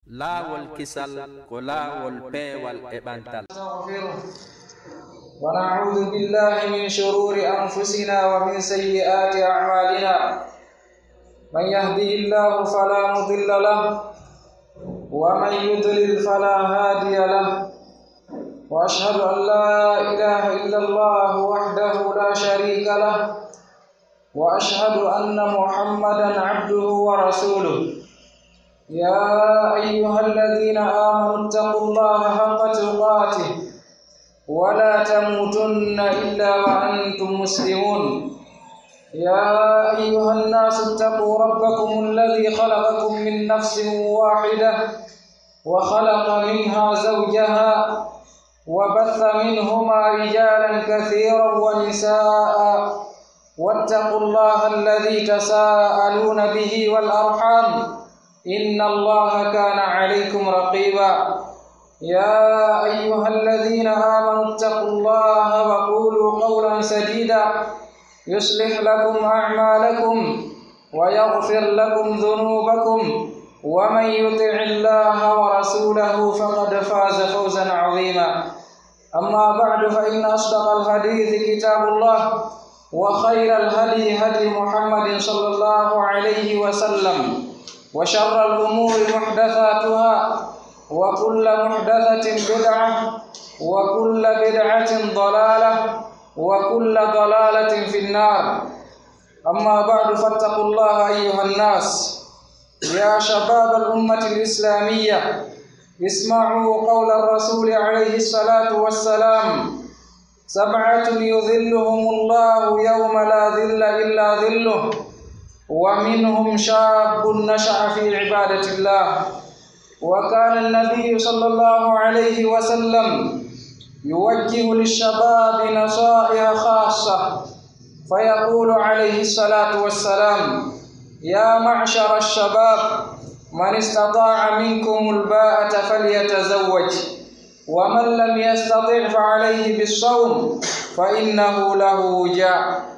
laawol kisal ko laawol peewal e ɓantal. ونعوذ بالله من شرور أنفسنا ومن سيئات أعمالنا من يهده الله فلا مضل له ومن يضلل فلا هادي له وأشهد أن لا إله إلا الله وحده لا شريك له وأشهد أن محمدا عبده ورسوله يا أيها الذين آمنوا اتقوا الله حق تقاته ولا تموتن إلا وأنتم مسلمون يا أيها الناس اتقوا ربكم الذي خلقكم من نفس واحدة وخلق منها زوجها وبث منهما رجالا كثيرا ونساء واتقوا الله الذي تساءلون به والأرحام إن الله كان عليكم رقيبا يا أيها الذين آمنوا اتقوا الله وقولوا قولا سديدا يصلح لكم أعمالكم ويغفر لكم ذنوبكم ومن يطع الله ورسوله فقد فاز فوزا عظيما أما بعد فإن أصدق الحديث كتاب الله وخير الهدي هدي محمد صلى الله عليه وسلم وشر الأمور محدثاتها وكل محدثة بدعة وكل بدعة ضلالة وكل ضلالة في النار أما بعد فاتقوا الله أيها الناس يا شباب الأمة الإسلامية اسمعوا قول الرسول عليه الصلاة والسلام 7 يظلهم الله يوم لا ظل إلا ظله ومنهم شاب نشأ في عبادة الله وكان النبي صلى الله عليه وسلم يوجه للشباب نصائح خاصة فيقول عليه الصلاة والسلام يا معشر الشباب من استطاع منكم الباءة فليتزوج ومن لم يستطع فعليه بالصوم فإنه له وجاء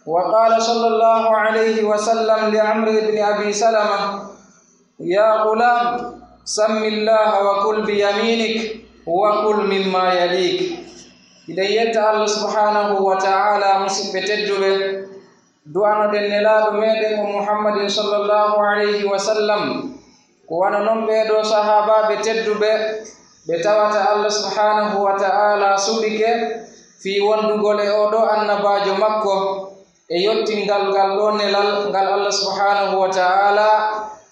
وقال صلى الله عليه وسلم لعمرو بن أبي سلمة يا غلام سم الله وكل بيمينك وكل مما يليك إذا الله سبحانه وتعالى مسبتجب دعانا دنلا دميدك محمد صلى الله عليه وسلم كوانا نمبيدو صحابة بتجب بتوات الله سبحانه وتعالى سبك في وندقل أودو النباج مكة يوتين قال الله سبحانه وتعالى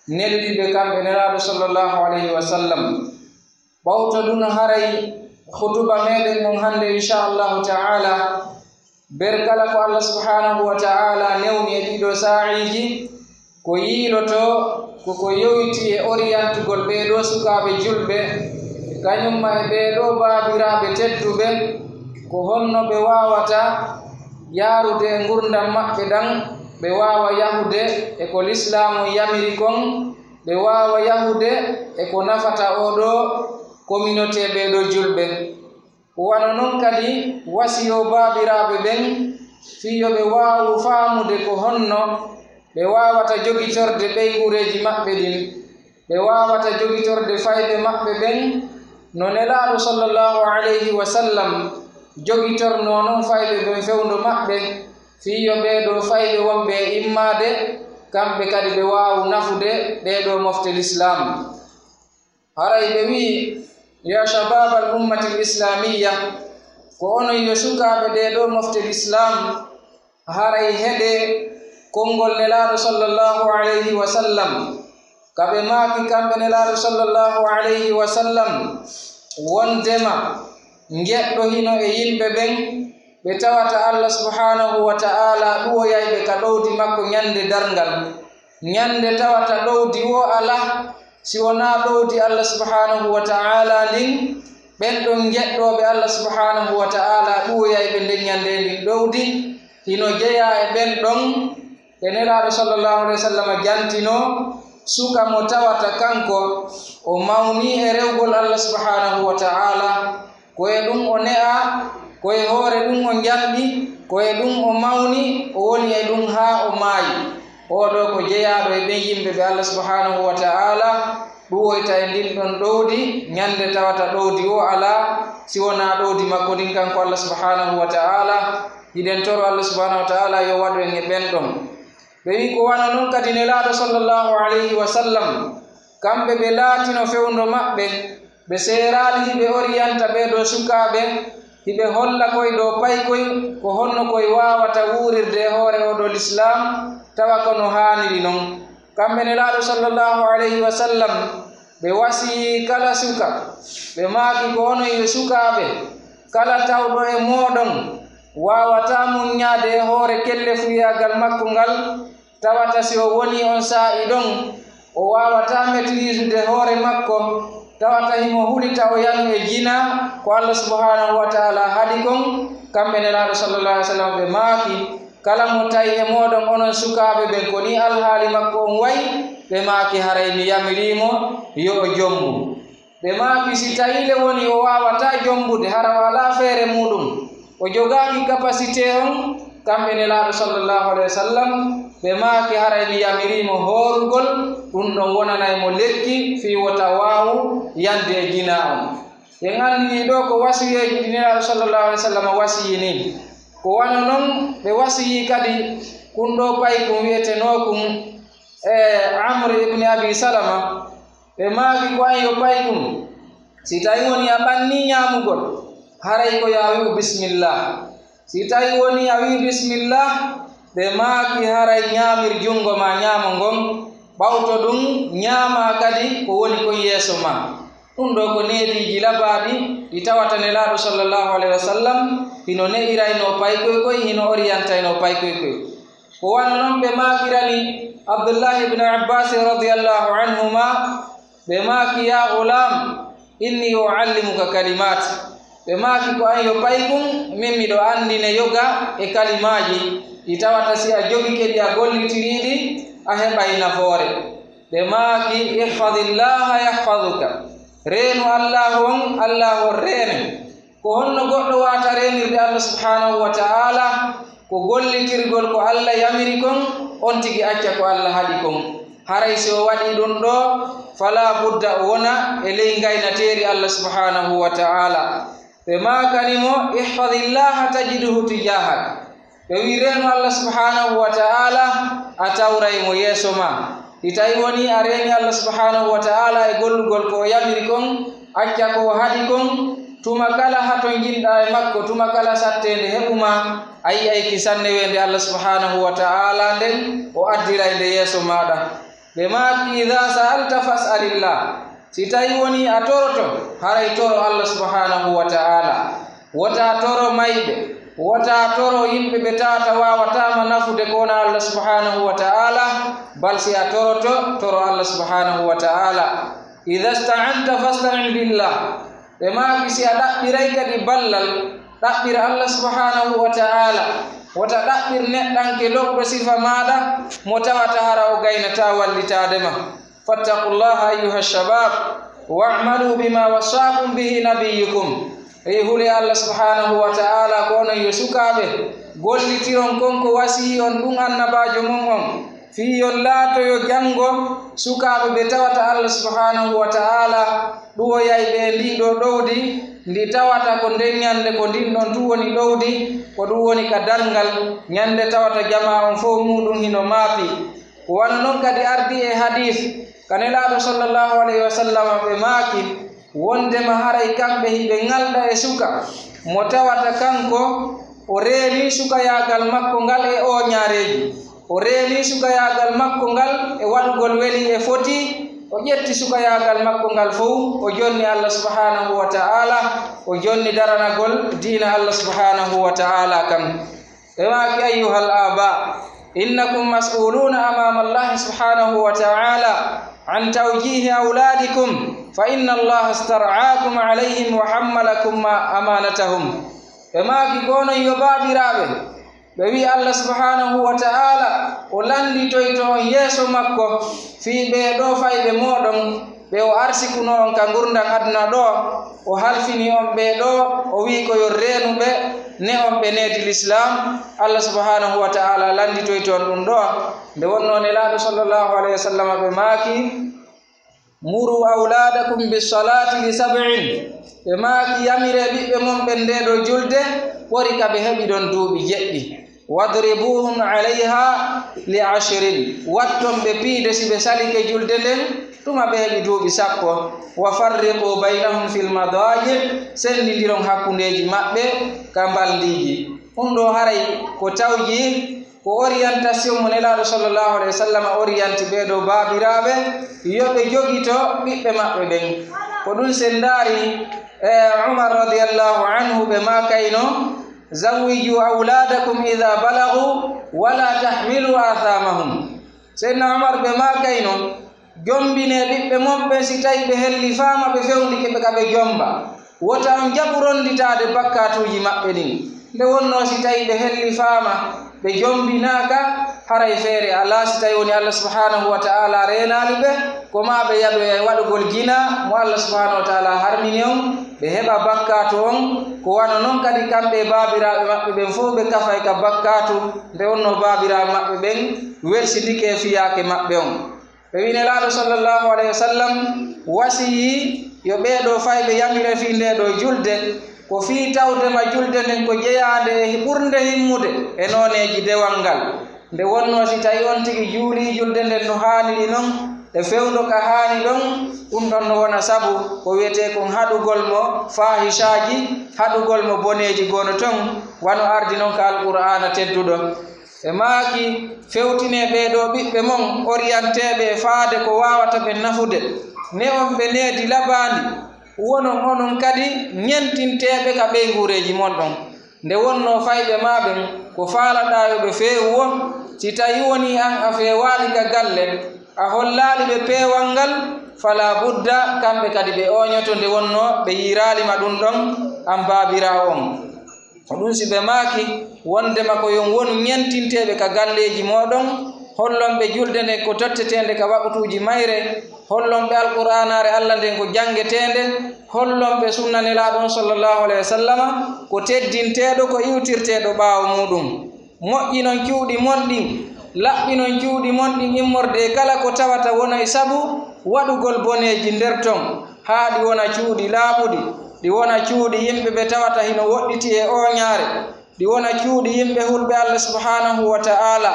neldi be kambe nelaado sallallahu alayhi wa sallam bawta dun haray khutuba meden mon hande inshallah ta'ala berkala ko Allah subhanahu wa ta'ala newni e dido sa'iji ko yiloto ko yowiti e orientugol be do sukabe julbe kanyum ma be do babirabe teddube ko honno be wawata yarude ngurdam mabbe dan be wawa yahude e ko l'islamu yamiri kon be wawa yahude e ko nafata odo communauté be do julbe wano non kadi wasiyo babirabe ben fiyo be wawu faamude ko honno be wawata jogitorde ɓeygureji mabbe din be wawata jogitorde fayde mabbe ben no nelaado sallallahu alayhi wa sallam jogitorno non fayde ben fewndo mabbe fiyo ɓeeɗo fayde wonɓe immade kamɓe kadi ɓe waawu nafude ɓeeɗo mofte l'islam haray ɓe wii ya shabab al ummati l islamiya ko onon yo sukaaɓe ɗeɗo mofte l'islam haray heɗe konngol nelaaɗo sallllahu alayhi wa sallam kaɓe maaki kamɓe nelaaɗo sallllahu alayhi wa sallam wondema ngeɗɗo hino e yimɓe ɓen ɓe tawata Allah subhanahu wa ta'ala ɗuwoyayɓe ka ɗowdi makko ñande darngal ñande tawata ɗowdi wo ala si wona ɗowdi Allah subhanahu wa ta'ala ndin ɓen ɗon geɗɗoɓe Allah subhanahu wa ta'ala ɗuwoyayɓe nden ñande ndin ɗowdi hino jeya e ɓen ɗon e nelaaɗo sallallahu alayhi wa sallam jantino suka mo tawata kanko o mawni e rewgol Allah subhanahu wa ta'ala koye ɗum o ne'a koye hoore ɗum o jalɗi koye ɗum o mawni o woni e ɗum haa o maayi oɗo ko jeyaɗo e ɓen yimɓe ɓe Allah subhanahu wa ta'ala ɗuwoyta e ndin ɗon ɗowdi ñande tawata ɗowdi o ala si wona ɗowdi makko ɗin kanko Allah subhanahu wa ta'ala. hiɗen toro Allah subhanahu wa ta'ala yo waɗu en e ɓen ɗon. ɓe wi ko wana noon kadi nelaaɗo sallallahu alayhi wa sallam kamɓe ɓe laatino fewndo maɓɓe ɓe seeraali hiɓe oriyanta ɓe ɗo sukaaɓe hiɓe holla koye ɗo paykoy ko honno koye waawata wuurirde e hoore oɗo l'islam tawa kono haaniri noon. kamɓe nelaaɗo sallallahu alayhi wa sallam ɓe wasiyi kala suka ɓe maaki ko onon yo sukaaɓe kala tawɗo e mooɗon waawata muññaade e hoore kelle fuyagal makko ngal tawata si o woni on saa'i ɗon o waawata maîtrisede hoore makko tawata himo hulita o yanu e jina ko Allah subhanahu wa ta'ala haɗi kon. kamɓe nelaaɗo sallallahu alayhi wa sallam ɓe maaki kala mo tawi e mooɗon onon sukaaɓe ɓen ko ni alhaali makko on wayi ɓe maaki haray mi yamirimo yo o jombu. ɓe maaki si tawile woni o waawata jombude hara o ala feere muɗum o jogaaki capacité on kamɓe nelaaɗo sallallahu alayhi wa sallam ɓe maaki haray mi yamirimo hoorugol ɗum ɗon wonanaymo lekki fi wota waawu yande e jina on. en anndini ɗo ko wasiyeji ɗi nelaaɗo sallallahu alayhi wa sallam wasiyi ni ko wana noon ɓe wasiyi kadi kunɗo paykum wiyetenookum Amr ibn Abi Salama ɓe maaki ko an yo paykum si tawi woni a ɓanni ñaamugol haray ko yo a wi'u bisimillah. si tawi woni a wi bisimillah ɓe maaki haray ñaamir junngo ma ñaamo ngon ɓawto ɗum ñaama kadi ko woni kon yeeso ma. ɗum ɗo ko neediiji labaaɗi ɗi tawata nelaaɗo sallallahu alayhi wa sallam hino ne'irayno paykoykoy hino oriyantayno paykoykoy. ko wana noon ɓe maakirani Abdullah ibn Abbas radiyallahu anhuma ɓe maaki ya gulam inni uallimuka kalimat. ɓe maaki ko an yo paykum min miɗo anndine yoga e kalimaaji ɗi tawata si a jogike ɗi a gollitiriɗi a heɓay nafoore. ɓe maaki ihfadillaha yahfaduka reenu allahu on allahu on reene. ko honno goɗɗo waata reenirde Allah subhanahu wa ta'ala ko gollitirgol ko Allah yamiri kon on tigi acca ko Allah haɗi kon. haray si o waɗi ɗum ɗo fala budda o wona e ley ngaynateeri Allah subhanahu wa ta'ala. ɓe maakanimo ihfadillaha tajiduhu tijahak. ɓe wi reenu Allah subhanahu wa ta'ala a tawraymo yeeso ma. ɗi tawi woni a reeni Allah subhanahu wa ta'ala e gollugol ko o yamiri kon acca ko o haɗi kon tuma kala hato jinɗa e makko tuma kala sattende heɓuma a yi'ay kisanne wende Allah subhanahu wa ta'ala nden o addiray nde yeeso maɗa. ɓe maaki idha sa'alta fas'alillah. si tawi woni a toroto haray toro Allah subhanahu wa ta'ala. wota toro mayɓe wota toro yimɓe ɓe tawata wawatama nafude ko wona Allah subhanahu wa ta'ala bal si a toroto toro Allah subhanahu wa ta'ala. idha sta'anta fasta'in billah. ɓe maaki si a ɗaɓɓiray kadi ballal ɗaɓɓira Allah subhanahu wa ta'ala. wota ɗaɓɓir neɗɗanke lowɗo sifa maɗa mo tawata hara o gaynata wallitadema. fattaqullaha ayyuha shabab wa'malu bima wasakum bihi nabiyukum. ey hule Allah subhanahu wa ta'ala ko onon yo sukaaɓe gollitiron konko wasiyi on ɗum annabajo mon on fiyon laatoyo janngo sukaaɓe ɓe tawata Allah subhanahu wa ta'ala ɗuwoyay ɓe ndiɗo ɗowdi ndi tawata ko nden ñande ko ndin ɗon tu woni ɗowdi ko ɗum woni ka darngal ñande tawata jama on fof muɗum hino maapi. ko wana noon kadi ardi e hadis kanelaaɗo sallallahu alayhi wa sallam ɓe maaki wondema haray kamɓe hiɓe ngalɗa e suka mo tawata kanko o reeni sukayagal makko ngal e o ñaareji o reeni sukayagal makko ngal e waɗugol weli e foti o ƴetti sukayagal makko ngal fof o jonni Allah subhanahu wa ta'ala o jonni daranagol diina Allah subhanahu wa ta'ala kam. ɓe maaki ayyuhal aba innakum mas'uluna amama Allah subhanahu wa ta'ala an tawjihi awladikum fa inna Allah star'akum alayhim wa hammalakum amanatahum. ɓe maaki konon yo baabiraaɓe ɓe wi Allah subhanahu wa ta'ala o landitoyto on yeeso makko fii ɓe ɗo fayɓe moɗon ɓe o arsikuno on ka gurdam aduna ɗo o halfini on ɓe ɗo o wi ko yo reenuɓe ne on ɓe needi l'islam. Allah subhanahu wa ta'ala landitoyto on ɗum ɗo nde wonno nelaaɗo sallallahu alayhi wa sallam ɓe maaki muru awladakum bisalati li sab'in ɓe maaki yamire ɓiɓɓe mon ɓe ndeɗo julde ɓori ka ɓe heɓi ɗon duuɓi 7 wadribuhum alayha li 10 watton ɓe piide si ɓe salike julde nden tuma ɓe heɓi duuɓi 10 wa farriqu baynahum fil madaji sendindiron hakkundeji maɓɓe ka mballiji ɗum ɗo haray ko tawji ko orientation mo nelaɗo sallllahu alayhi wa sallam orienti ɓeɗo baabiraɓe yoɓe jogito ɓiɓɓe maɓɓe ɓen ko ɗum sen ndaari umar radiallahu anhu ɓe makayno zawiju auladakum ida balagu wala tahmilu athamahum seydna umar ɓe makayno jombine ɓiɓɓe moɓɓe si tawi ɓe helli fama ɓe fewndike ɓe ka ɓe jomba wota on jaɓuronditade bakkatuji maɓɓe ɗin nde wonno si tawi ɓe helli fama ɓe jombinaka haray feere ala si tawi woni allah subhanahu wa ta'ala renali ɓe ko ma ɓe yaɓe waɗugol gina mo allah subhanahu wa ta'ala harmini on ɓe heɓa bakkatu on ko wano noon kadi kamɓe babiraɓe maɓɓe ɓen fof ɓe kafay ka bakkatu nde wonno babiraɓe maɓɓe ɓen welsindike fiyake maɓɓe on ɓe wi nelaɗo sallllahu alayhi wa sallam wasiyi yo ɓeɗo fay ɓe yamire fi ndeɗo julde ko fii tawdema julde nden ko jeyande e ɓurde himmude e noneji dewal ngal nde wonno si tawi on tigi juuli julde nden no haaniri noon e fewndo ka haani ɗon ɗum ɗon no wona sabu ko wiyete kon haɗugol mo fahisaji haɗugol mo boneji gono ton wano ardi noon ka alqur'ana tedduɗo e maaki fewtine ɓeɗo ɓiɓɓe mon orienteɓe e faade ko wawata ɓe nafude ne on ɓe needi labandi wonon onon kadi ñentinteɓe ka ɓeygureji mon ɗon nde wonno fayɓe maɓen ko faalaɗa yo ɓe feewu o si tawi woni an a feewali ka galle a hollali ɓe peewal ngal fala budda kamɓe kadi ɓe oñoto nde wonno ɓe yiralima ɗum ɗon an babira on ko ɗum si ɓe maaki wondema ko yon wonu ñentinteɓe ka galleji moɗon hollonɓe julde nden ko tottetende ka waɓutuji mayre hollonɓe alqur'anare allah nden ko jangetende hollonɓe sunna nelaɗon sallllahu alayhi wa sallama ko teddinteɗo ko iwtirteɗo ɓaawo muɗum moƴƴinon cuuɗi monɗin laɓɓinon cuuɗi monɗin immorde e kala ko tawata wona e sabu waɗugol boneji nder ton haa ɗi wona cuuɗi laaɓuɗi ɗi wona cuuɗi yimɓe ɓe tawata hino woɗɗiti e oñaare ɗi wona cuuɗi yimɓe hulɓe allah subhanahu wa ta'ala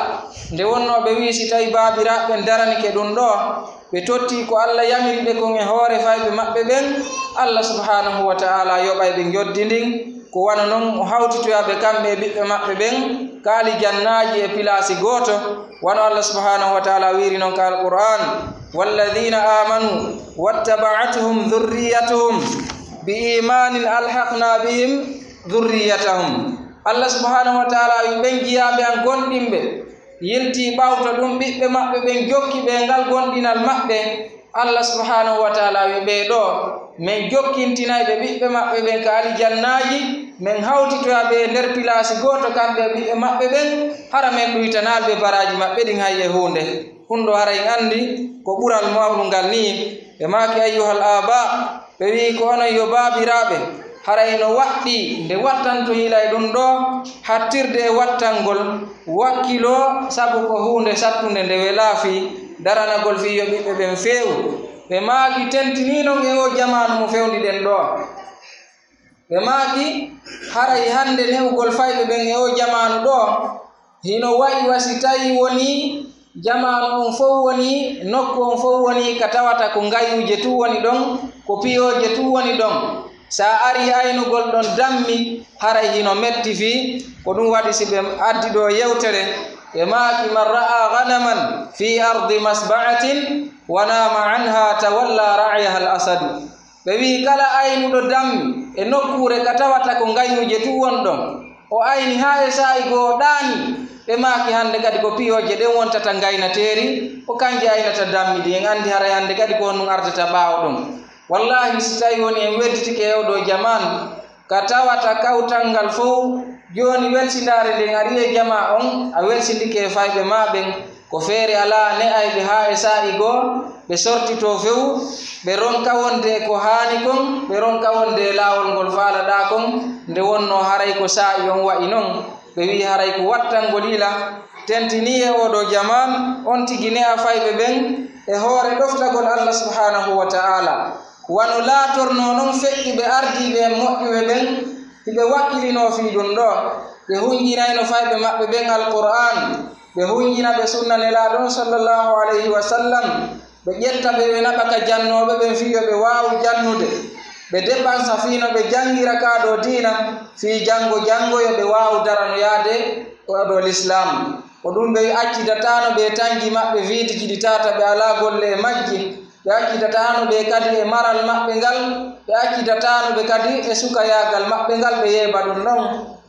nde wonno ɓe wi si tawi baabiraɓe daranike ɗum ɗo ɓe totti ko allah yamiri ɓe kon e hoore fayɓe maɓɓe ɓen allah subhanahu wa ta'ala yoɓay ɓe joddi ndin ko wana noon o hawtitoyaɓe kamɓe ɓiɓɓe maɓɓe ɓen kaali jannaji e pilasi gooto wano allah subhanahu wa ta'ala wiri noon ka alqur'an walladina amanu wattaba'atuhum dhurriyatuhum bi imanin alhaqna bihim dhurriyatahum allah subhanahu wa ta'ala wi ɓen jiyaɓe an gonɗinɓe yilti ɓawto ɗum ɓiɓɓe maɓɓe ɓen jokki ɓe ngal gonɗinal maɓɓe allah subhanahu wa ta'ala wi ɓeɗo min jokkintinayɓe ɓiɓɓe maɓɓe ɓen ka alijannaji min hawtitoyaɓe e nder pilasi goto kamɓe ɓiɓɓe maɓɓe ɓen hara min ɗuytanalɓe baraji maɓɓe ɗin hay e hunde hunɗo hara en andi ko ɓural mawɗungal ni e maki ayyuhal aba ɓe wi ko onon yo baabiraɓe haray no waɗɗi nde wattanto hilay ɗum ɗo hattirde e wattangol wakkilo sabu ko hunde sattunde nde welaafi daranagol fi yo ɓiɓɓe ɓen feewu ɓe maaki tentininon e o jamanu mo fewndiɗen ɗo ɓe maaki haray hande newgol fayɓe ɓen e o jamanu ɗo hino wayi wasi tawi woni jamanu on fof woni nokku on fof woni ka tawata ko ngayuje tu woni ɗon ko piyoje tu woni ɗon sa ari aynugol ɗon dammi haray hino metti fi ko ɗum waɗi si ɓe addi ɗo yewtere e maaki man ra'a ganaman fi ardi masba'atin wa nama anha tawalla ra'yaha al asadu ɓe wi kala aynuɗo dammi e nokkure ka tawata ko ngayuje tu won ɗon o ayni ha e sa'i goo ɗaani ɓe maaki hande kadi ko piyoje ɗen wontata ngaynateeri o kanje aynata dammi ɗi en andi haray hande kadi ko honɗum ardata ɓaawo ɗum wallahi si tawi woni en wedditike e oɗo jaman ka tawata kawtal ngal fof joni welsindare nden ari e jama on a welsindike e fayɓe maɓen ko feere ala ne ayɓe ha e sa'i goo ɓe sortito few ɓe ronka wonde ko haani kon ɓe ronka wonde e laawol ngol faalaɗa kon nde wonno haray ko sa'i on wa'i noon ɓe wi haray ko wattangol ila tentini e oɗo jaman on tigi ne a fayɓe ɓen e hoore ɗoftagol Allah subhanahu wa ta'ala wano laatorno non feƴƴi ɓe ardiɓe moƴƴuɓe ɓen hiɓe wakkilino fi ɗum ɗo ɓe hunjinayno fayɓe maɓɓe ɓen alqur'an ɓe hunjina ɓe sunna nelaɗon sallallahu alayhi wa sallam ɓe ƴetta ɓe ɓe naɓa ka jannoɓe ɓen fiyo ɓe waawi jannude ɓe deɓɓan safino ɓe jangira ka ɗo diina fi jango yo ɓe waawu darano yaade ɗo l'islam ko ɗum ɓe accidatano ɓe tangi maɓɓe wiidi jiɗi tata ɓe ala golle e majji ɓe accidatano ɓe kadi e maral maɓɓe ngal ɓe accidatano ɓe kadi e sukayagal maɓɓe ngal ɓe yeeba ɗum ɗon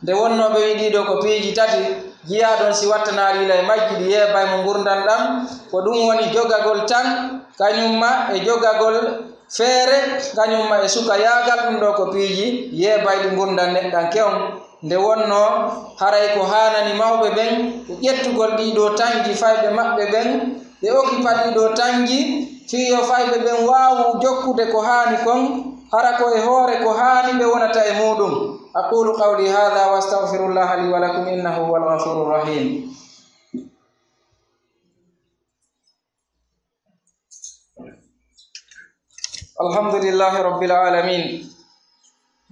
nde wonno ɓe wiɗiɗo ko piiji tati jiya ɗon si wattanarila e majji ɗi yeeba mo gurdan ɗam ko ɗum woni jogagol tan kañumma e jogagol feere kañumma e sukayagal ɗum ɗo ko piiji yeebay ɗi gurdan neɗɗan kewon nde wonno haray ko hanani mawɓe ɓen ƴettugol ɗiɗo tangi fayɓe maɓɓe ɓen ɓe okipa ɗiɗo tangi fiyo fayɓe ɓen waawu jokkude ko haani kon hara ko e hoore ko haani ɓe wonata e muɗum aqulu qawli hadha wa astaghfirullaha li wa lakum innahu huwal ghafurur rahim alhamdulillahi rabbil alamin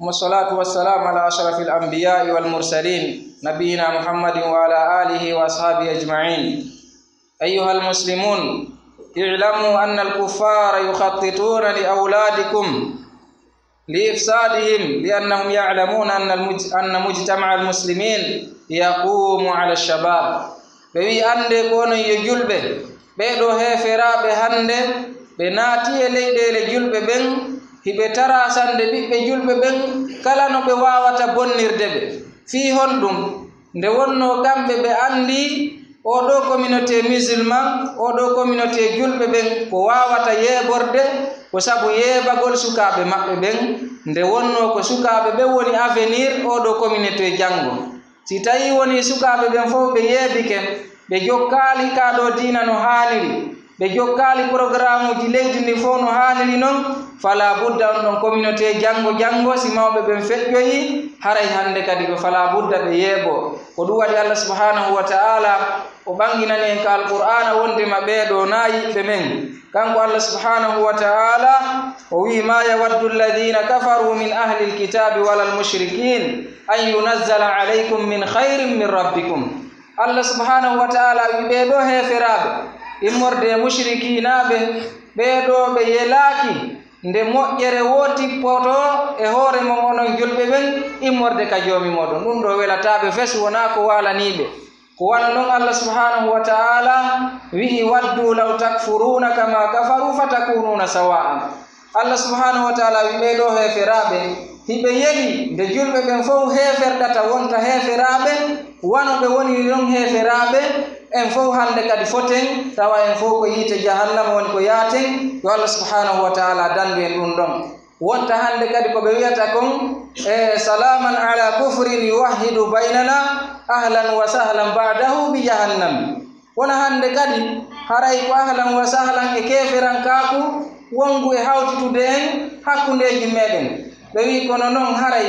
والصلاة والسلام على أشرف الأنبياء والمرسلين نبينا محمد وعلى آله وأصحابه أجمعين أيها المسلمون اعلموا أن الكفار يخططون لأولادكم لإفسادهم لأنهم يعلمون أن مجتمع المسلمين يقوم على الشباب بوي أندي كون يجلب بيدو هفراب هند بناتي ليدي جلب بن hiɓe tara sande ɓiɓɓe julɓe ɓen kala no ɓe wawata bonnirde ɓe fi honɗum nde wonno kamɓe ɓe andi oɗo communauté musulman oɗo communauté julɓe ɓen ko wawata yeɓorde ko sabu yeɓagol sukaɓe maɓɓe ɓen nde wonno ko sukaɓe ɓen woni avenir oɗo communauté janngo si tawi woni sukaɓe ɓen fof ɓe yeɓike ɓe jokkali kaɗo dina no haniri ɓe jokkali programme uji leydi ndi fof no haniri noon fala budda on ɗon communauté janngo si mawɓe ɓen feƴƴoyi haray hannde kadi ɓe fala budda ɓe yeeɓo ko ɗum waɗi Allah subhanahu wa ta'ala o ɓanginani en ka alqur'ana wondema ɓeeɗo na yiɓɓe men kanko Allah subhanahu wa ta'ala o wi ma yawaddu alladhina kafaru min ahli alkitabi wala almushrikin an yunazzala alaykum min khairin min rabbikum Allah subhanahu wa ta'ala wi ɓeeɗo heferaɓe immorde mushrikinaɓe ɓeeɗo ɓe yelaki nde moƴƴere woti poto e hoore mon onon julɓe ɓen immorde ka joomi moɗon ɗum ɗo welataɓe fes wona ko walaniɓe ko wana noon Allah subhanahu wa ta'ala wi'i waddu law takfuruna kama kafaru fatakununa sawa'an Allah subhanahu wa ta'ala wi ɓeeɗo heferaɓe hiɓe yeli nde julɓe ɓen fof heferɗata wonta heferaɓe wano ɓe woni non heferaɓe en fof hande kadi foten tawa en fof ko yiite jahannama woni ko yaaten yo Allah subhanahu wa ta'ala dandu en ɗum ɗon wonta hande kadi ko ɓe wiyata kon salaman ala kufrin yuwahhidu baynana ahlan wa sahlan ba'dahu bi jahannam wona hande kadi haray ko ahlan wa sahlan e keferan kaku wongu e hawtitude en hakkundeji meɗen ɓe wi kono noon haray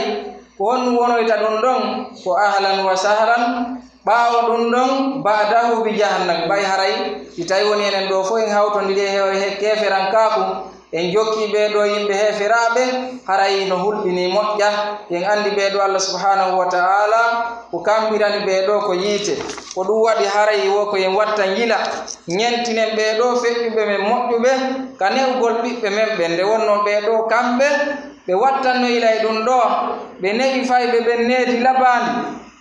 ko honɗum wonoyta ɗum ɗon ko ahlan wa sahlan ɓaawo ɗum ɗon ba'dahu bi jahannam ɓay haray si tawi woni enen ɗo fof en hawtondiri e keferan kaku en jokki ɓeeɗo yimɓe heferaɓe haray no hulɓini moƴƴa en andi ɓeeɗo Allah subhanahu wa ta'ala ko kamɓirani ɓeeɗo ko yiite ko ɗum waɗi haray wo ko en watta yila ñentinen ɓeeɗo feƴƴuɓe men moƴƴuɓe ka ne'ugol ɓiɓɓe men ɓe nde wonno ɓeeɗo kamɓe ɓe wattanno yila e ɗum ɗo ɓe ne'i fayɓe ɓen needi labandi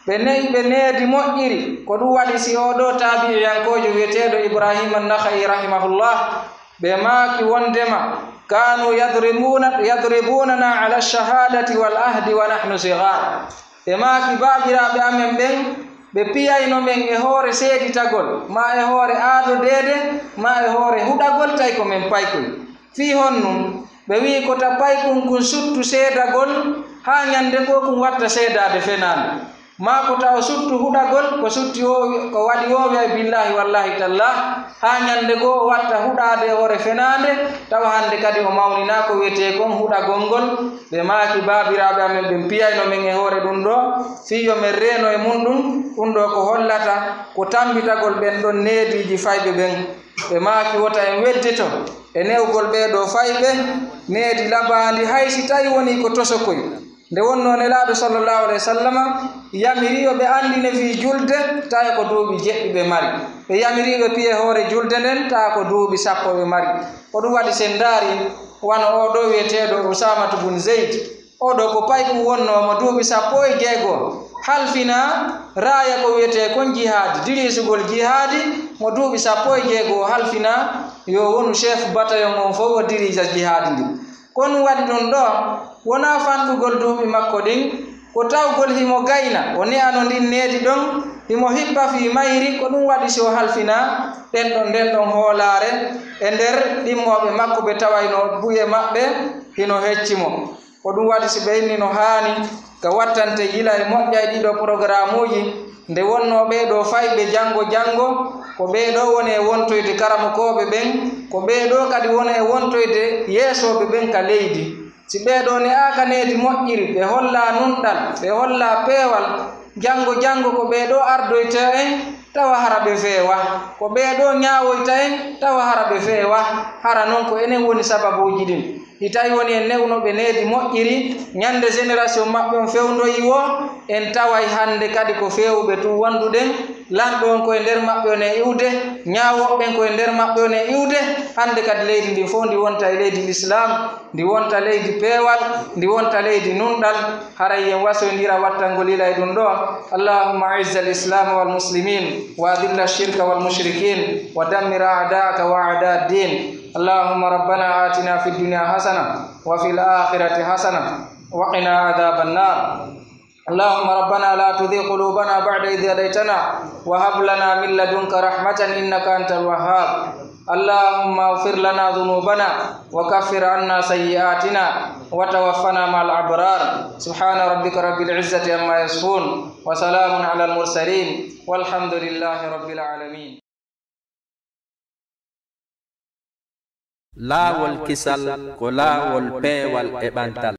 ɓe ne'i ɓe needi moƴƴiri ko ɗum waɗi si oɗo tabi'iyankojo wiyeteɗo Ibrahima an-Nakhai rahimahullah ɓe maaki wondema kanu yadribunana ala ash-shahadati wal ahdi wa nahnu sighar ɓe maaki baabiraɓe amen ɓen ɓe piyayno men e hoore seeditagol ma e hoore aadodede ma e hoore huɗagol tawi ko men paykoy fi honnum ɓe wi ko ta paykun kun suttu seedagol ha ñande go kun watta seedade fenande ma ko taw suttu huɗagol ko sutti ko waɗi wowi billahi wallahi tallah ha ñande go watta huɗade hoore fenande tawa hande kadi o mawnina ko wiyete kon huɗagol ngol ɓe maaki baabiraɓe amen ɓe piyayno men e hoore ɗum ɗo fiyo men reeno e mum ɗum ɗo ko hollata ko tambitagol ɓen ɗon neediji fayɓe ɓen ɓe maaki wota en weddito e newgol ɓeeɗo fayɓe needi labaandi hay si tawi woni ko tosokoy nde wonno nelaaɗo sallllahu alayhi wa sallam yamiriyo ɓe anndine fii julde tawi ko duuɓi 7 ɓe mari ɓe yamiriɓe piye hoore julde nden tawa ko duuɓi 10 ɓe mari ko ɗum waɗi sen ndaari wano oɗo wiyeteeɗo usamatu bun zeyd oɗo ko payku wonnomo duuɓi 16 halfina raaya ko wiyete kon jihaadi dirisugol jihaadi mo duuɓi 16 halfina yo wonu chef bataillon on fof o dirija jihaadi ndi kon waɗi ɗum ɗo wona fanɗugol duuɓi makko ɗin ko tawgol himo gayna o ne'ano ndin needi ɗon himo hippa fii mayri ko ɗum waɗi so halfina nden ɗon hoolaare e nder ɗimmoɓe makko ɓe tawayno buye maɓɓe hino heccimo ko ɗum waɗi si ɓe inni no haani ka wattante yila e moƴƴa e ɗiɗo programme uji nde wonno ɓeeɗo fayɓe jango ko ɓeeɗo woni e wontoyde karamokoɓe ɓen ko ɓeeɗo kadi woni e wontoyde yeesoɓe ɓen ka leydi si ɓeeɗo ne aka needi moƴƴiri ɓe holla nunɗal ɓe holla peewal jango ko ɓeeɗo ardoyta en tawa hara ɓe feewa ko ɓeeɗo ñaawoyta en tawa hara ɓe feewa hara noon ko enen woni sababuji ɗin hitawi woni en newnoɓe needi moƴƴiri ñande génération maɓɓe on fewnoyi wo en taway hannde kadi ko fewɓe tu wanduɗen lanɗo on koye nder maɓɓe on e iwde ñaawoɓɓen koye nder maɓɓe on e iwde hannde kadi leydi ndi fof ndi wonta e leydi l'islam ndi wonta leydi peewal ndi wonta leydi nunɗal haray en wasoydira wattangol ila e ɗum ɗo allahumma izza l'islam walmuslimin wa adilla shirka walmushrikin wa dammir a'daaka wa a'da din اللهم ربنا آتنا في الدنيا حسنة وفي الآخرة حسنة وقنا عذاب النار اللهم ربنا لا تزغ قلوبنا بعد إذ هديتنا وهب لنا من لدنك رحمة إنك أنت الوهاب اللهم اغفر لنا ذنوبنا وكفر عنا سيئاتنا وتوفنا مع الأبرار سبحان ربك رب العزة عما يصفون وسلام على المرسلين والحمد لله رب العالمين. laawol kisal ko laawol peewal e ɓantal